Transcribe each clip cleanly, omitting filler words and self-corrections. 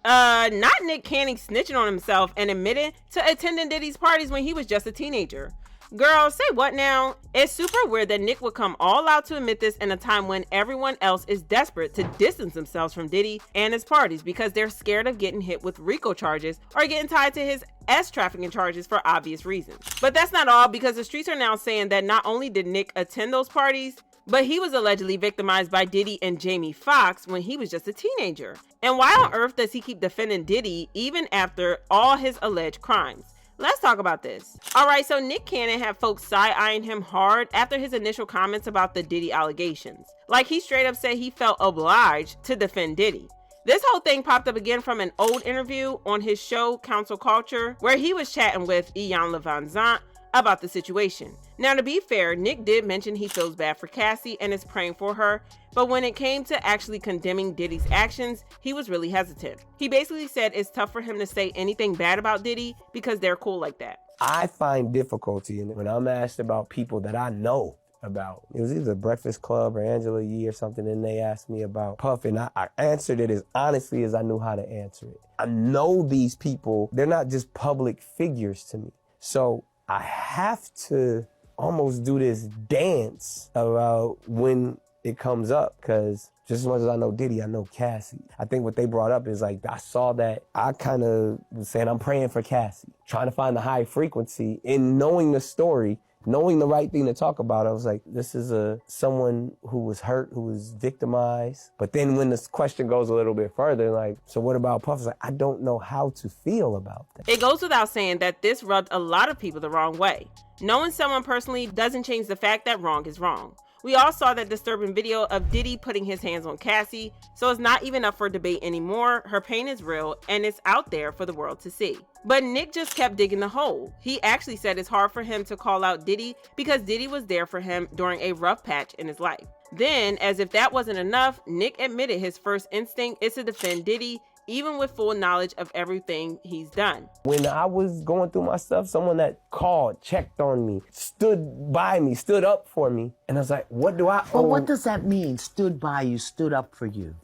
Not Nick Cannon snitching on himself and admitting to attending Diddy's parties when he was just a teenager. Girl, say what now? It's super weird that Nick would come all out to admit this in a time when everyone else is desperate to distance themselves from Diddy and his parties because they're scared of getting hit with RICO charges or getting tied to his trafficking charges for obvious reasons. But that's not all, because the streets are now saying that not only did Nick attend those parties, but he was allegedly victimized by Diddy and Jamie Foxx when he was just a teenager. And why on earth does he keep defending Diddy even after all his alleged crimes? Let's talk about this. Alright, so Nick Cannon had folks side-eyeing him hard after his initial comments about the Diddy allegations. Like, he straight up said he felt obliged to defend Diddy. This whole thing popped up again from an old interview on his show Council Culture, where he was chatting with Ian Levanzant about the situation. Now, to be fair, Nick did mention he feels bad for Cassie and is praying for her, but when it came to actually condemning Diddy's actions, he was really hesitant. He basically said it's tough for him to say anything bad about Diddy because they're cool like that. I find difficulty in it when I'm asked about people that I know about. It was either Breakfast Club or Angela Yee or something, and they asked me about Puff, and I answered it as honestly as I knew how to answer it. I know these people, they're not just public figures to me. So I have to almost do this dance about when it comes up, because just as much as I know Diddy, I know Cassie. I think what they brought up is like, I saw that, I kind of was saying I'm praying for Cassie, trying to find the high frequency in knowing the story, knowing the right thing to talk about. I was like, this is someone who was hurt, who was victimized. But then when this question goes a little bit further, like, so what about Puff? It's like, I don't know how to feel about that. It goes without saying that this rubbed a lot of people the wrong way. Knowing someone personally doesn't change the fact that wrong is wrong. We all saw that disturbing video of Diddy putting his hands on Cassie, so it's not even up for debate anymore. Her pain is real and it's out there for the world to see. But Nick just kept digging the hole. He actually said it's hard for him to call out Diddy because Diddy was there for him during a rough patch in his life. Then, as if that wasn't enough, Nick admitted his first instinct is to defend Diddy, even with full knowledge of everything he's done. When I was going through my stuff, someone that called, checked on me, stood by me, stood up for me, and I was like, what do I owe? Well, what does that mean, stood by you, stood up for you?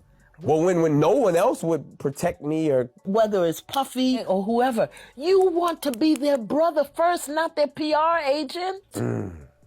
Well, when no one else would protect me, or whether it's Puffy or whoever, you want to be their brother first, not their PR agent.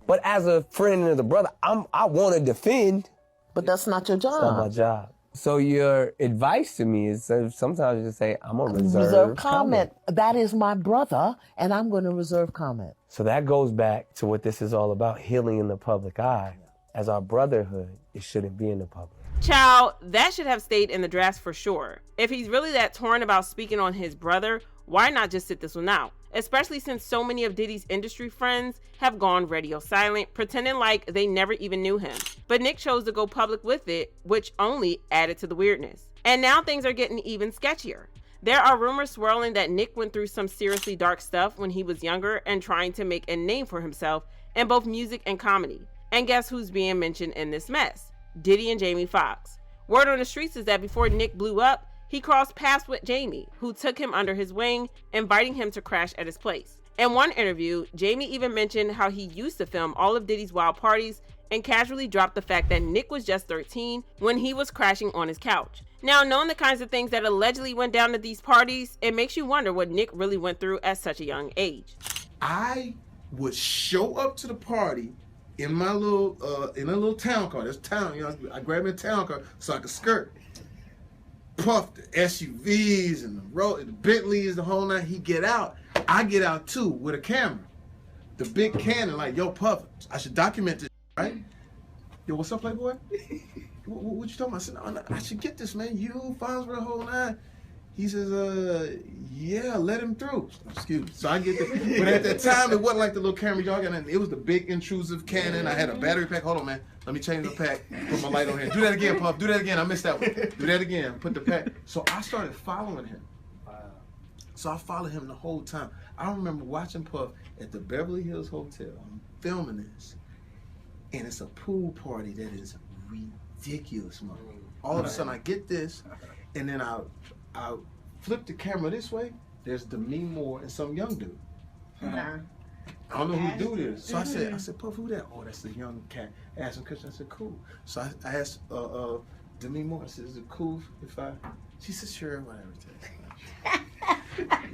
But as a friend and as a brother, I want to defend. But that's not your job. It's not my job. So your advice to me is sometimes you just say, I'm going to reserve comment. That is my brother, and I'm going to reserve comment. So that goes back to what this is all about, healing in the public eye. As our brotherhood, it shouldn't be in the public. Child, that should have stayed in the drafts for sure. If he's really that torn about speaking on his brother, why not just sit this one out? Especially since so many of Diddy's industry friends have gone radio silent, pretending like they never even knew him. But Nick chose to go public with it, which only added to the weirdness. And now things are getting even sketchier. There are rumors swirling that Nick went through some seriously dark stuff when he was younger and trying to make a name for himself in both music and comedy. And guess who's being mentioned in this mess? Diddy and Jamie Foxx. Word on the streets is that before Nick blew up, he crossed paths with Jamie, who took him under his wing, inviting him to crash at his place. In one interview, Jamie even mentioned how he used to film all of Diddy's wild parties and casually dropped the fact that Nick was just 13 when he was crashing on his couch. Now, knowing the kinds of things that allegedly went down at these parties, it makes you wonder what Nick really went through at such a young age. I would show up to the party in my little in a little town car. There's town, you know, I grabbed me a town car so I could skirt. Puff the SUVs and the Bentleys, the whole night. He get out. I get out too with a camera. The big Canon, like, yo, Puff, I should document this, right? Yo, what's up, Playboy? What you talking about? I said, no, I should get this, man. You, files for the whole night. He says, yeah, let him through. Excuse me. So I get this. But at that time, it wasn't like the little camera y'all got in. It was the big intrusive Canon. I had a battery pack. Hold on, man. Let me change the pack. Put my light on here. Do that again, Puff. Do that again. I missed that one. Do that again. Put the pack. So I started following him. So I followed him the whole time. I remember watching Puff at the Beverly Hills Hotel. I'm filming this. And it's a pool party that is ridiculous, man. All of a sudden, I get this, and then I flip the camera this way. There's Demi Moore and some young dude. I don't know who the dude is. So I said, Puff, who that? Oh, that's the young cat. I asked him Christian. I said, cool. So I asked Demi Moore says, is it cool if I? She said, sure, whatever.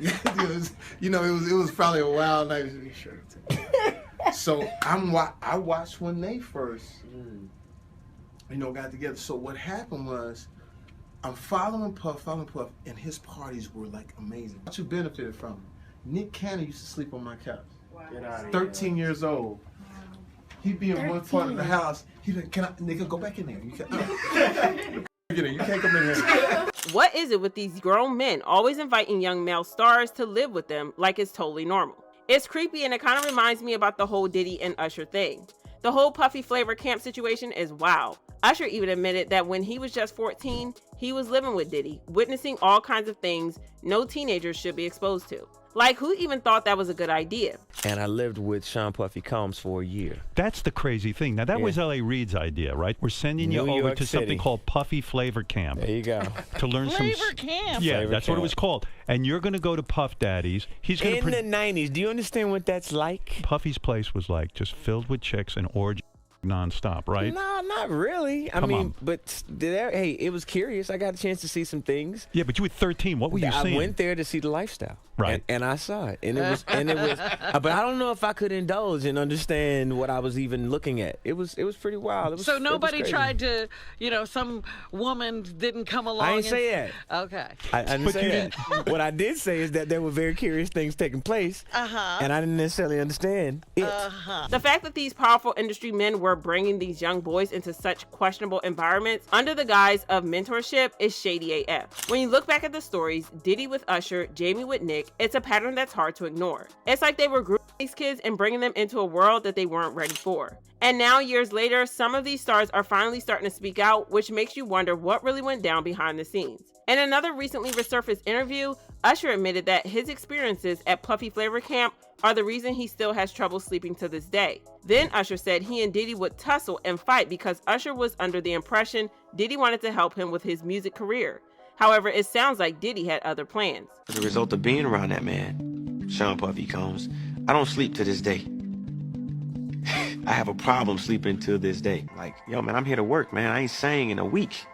It was probably a wild night. Sure. So I watched when they first, got together. So what happened was, I'm following Puff, and his parties were like amazing. What you benefited from it? Nick Cannon used to sleep on my couch. Wow. 13 years old. He'd be in one part of the house. He'd be like, nigga, go back in there. You can't come in here. What is it with these grown men always inviting young male stars to live with them like it's totally normal? It's creepy, and it kind of reminds me about the whole Diddy and Usher thing. The whole Puffy Flavor camp situation is wild. Usher even admitted that when he was just 14, he was living with Diddy, witnessing all kinds of things no teenagers should be exposed to. Like, who even thought that was a good idea? And I lived with Sean Puffy Combs for a year. That's the crazy thing. Now, that was L.A. Reid's idea, right? We're sending you over to something called Puffy Flavor Camp. There you go. To learn Flavor Camp? Yeah, Flavor that's Camp. what it was called. And you're going to go to Puff Daddy's. He's going In the 90s, do you understand what that's like? Puffy's place was like just filled with chicks and orgies nonstop, right? No, not really. I mean, but hey, it was curious. I got a chance to see some things. Yeah, but you were 13. What were you seeing? I went there to see the lifestyle. Right. And I saw it. And it was but I don't know if I could indulge and understand what I was even looking at. It was pretty wild. So nobody tried to, some woman didn't come along. I didn't say that. Okay. I didn't say that. What I did say is that there were very curious things taking place. And I didn't necessarily understand it. The fact that these powerful industry men were bringing these young boys into such questionable environments under the guise of mentorship is shady AF. When you look back at the stories, Diddy with Usher, Jamie with Nick, it's a pattern that's hard to ignore. It's like they were grooming these kids and bringing them into a world that they weren't ready for. And now, years later, some of these stars are finally starting to speak out, which makes you wonder what really went down behind the scenes. In another recently resurfaced interview, Usher admitted that his experiences at Puffy Flavor Camp are the reason he still has trouble sleeping to this day. Then Usher said he and Diddy would tussle and fight because Usher was under the impression Diddy wanted to help him with his music career. However, it sounds like Diddy had other plans. As a result of being around that man, Sean Puffy Combs, I don't sleep to this day. I have a problem sleeping to this day. Like, yo, man, I'm here to work, man. I ain't sang in a week.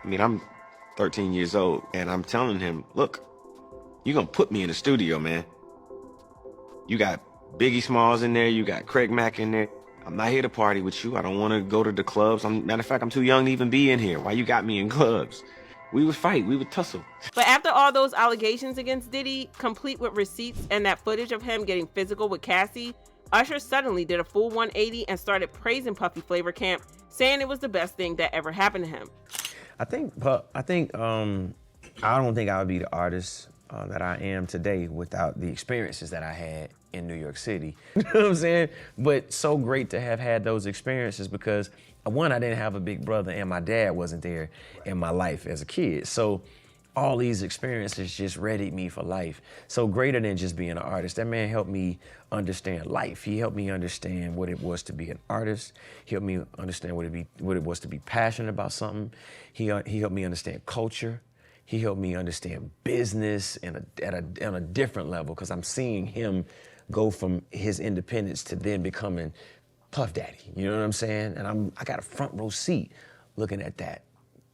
I mean, I'm 13 years old, and I'm telling him, look, you're gonna put me in the studio, man. You got Biggie Smalls in there, you got Craig Mack in there. I'm not here to party with you. I don't want to go to the clubs. Matter of fact, I'm too young to even be in here. Why you got me in clubs? We would fight, we would tussle. But after all those allegations against Diddy, complete with receipts and that footage of him getting physical with Cassie, Usher suddenly did a full 180 and started praising Puffy Flavor Camp, saying it was the best thing that ever happened to him. I don't think I would be the artist that I am today without the experiences that I had in New York City. You know what I'm saying? But so great to have had those experiences because, one, I didn't have a big brother and my dad wasn't there in my life as a kid. So all these experiences just readied me for life. So greater than just being an artist, that man helped me understand life. He helped me understand what it was to be an artist. He helped me understand what it was to be passionate about something. He helped me understand culture. He helped me understand business on a different level because I'm seeing him go from his independence to then becoming Puff Daddy. You know what I'm saying? And I got a front row seat looking at that.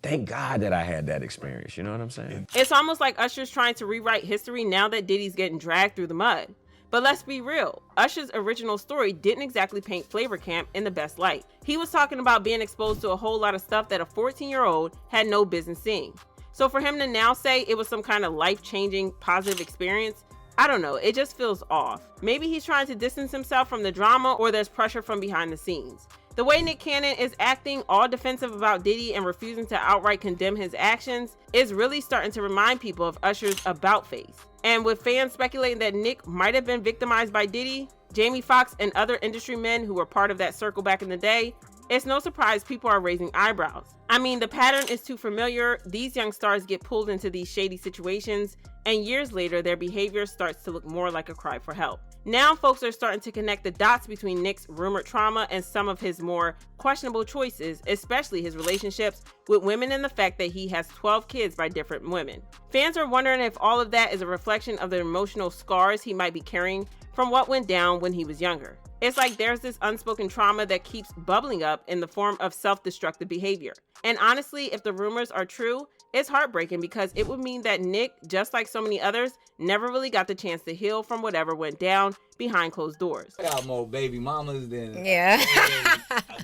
Thank God that I had that experience. You know what I'm saying? It's almost like Usher's trying to rewrite history now that Diddy's getting dragged through the mud. But let's be real, Usher's original story didn't exactly paint Flavor Camp in the best light. He was talking about being exposed to a whole lot of stuff that a 14-year-old had no business seeing. So for him to now say it was some kind of life-changing positive experience, I don't know, it just feels off. Maybe he's trying to distance himself from the drama or there's pressure from behind the scenes. The way Nick Cannon is acting all defensive about Diddy and refusing to outright condemn his actions is really starting to remind people of Usher's about face. And with fans speculating that Nick might have been victimized by Diddy, Jamie Foxx, and other industry men who were part of that circle back in the day, it's no surprise people are raising eyebrows. I mean, the pattern is too familiar. These young stars get pulled into these shady situations, and years later, their behavior starts to look more like a cry for help. Now, folks are starting to connect the dots between Nick's rumored trauma and some of his more questionable choices, especially his relationships with women and the fact that he has 12 kids by different women. Fans are wondering if all of that is a reflection of the emotional scars he might be carrying from what went down when he was younger. It's like there's this unspoken trauma that keeps bubbling up in the form of self-destructive behavior. And honestly, if the rumors are true, it's heartbreaking because it would mean that Nick, just like so many others, never really got the chance to heal from whatever went down behind closed doors. I got more baby mamas than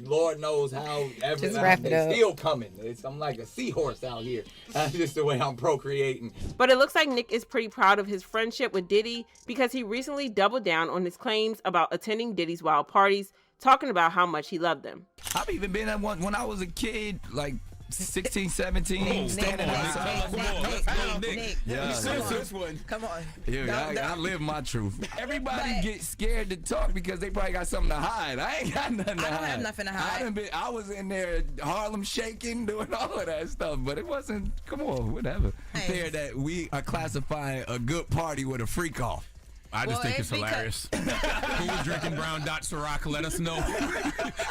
Lord knows how ever. Just wrap it up. Still coming. I'm like a seahorse out here. That's just the way I'm procreating. But it looks like Nick is pretty proud of his friendship with Diddy because he recently doubled down on his claims about attending Diddy's wild parties, talking about how much he loved them. I've even been at one when I was a kid, like 16, 17, standing outside. Nick. Yeah, This one. Come on. Yeah, I live my truth. Everybody gets scared to talk because they probably got something to hide. I ain't got nothing to hide. I don't have nothing to hide. I was in there Harlem shaking, doing all of that stuff, but it wasn't, come on, whatever. There that we are classifying a good party with a freak off. I just think it's hilarious. Who was drinking Brown Dot Ciroc? Let us know.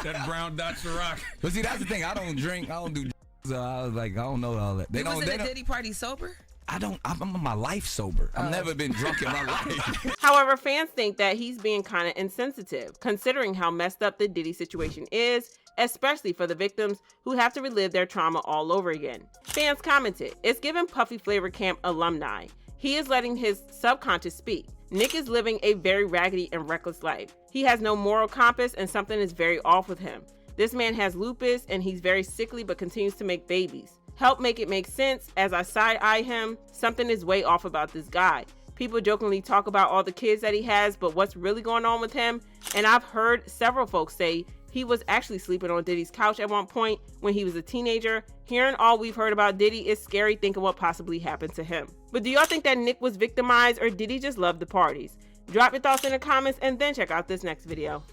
That Brown Dot Ciroc. But see, that's the thing. I don't drink. I don't do. So I was like, I don't know all that. You was in a Diddy party sober? I'm in my life sober. I've never been drunk in my life. However, fans think that he's being kind of insensitive, considering how messed up the Diddy situation is, especially for the victims who have to relive their trauma all over again. Fans commented, "It's giving Puffy Flavor Camp alumni. He is letting his subconscious speak. Nick is living a very raggedy and reckless life. He has no moral compass and something is very off with him. This man has lupus and he's very sickly but continues to make babies. Help make it make sense. As I side-eye him, something is way off about this guy. People jokingly talk about all the kids that he has, but what's really going on with him? And I've heard several folks say he was actually sleeping on Diddy's couch at one point when he was a teenager. Hearing all we've heard about Diddy is scary thinking what possibly happened to him." But do y'all think that Nick was victimized or did he just love the parties? Drop your thoughts in the comments and then check out this next video.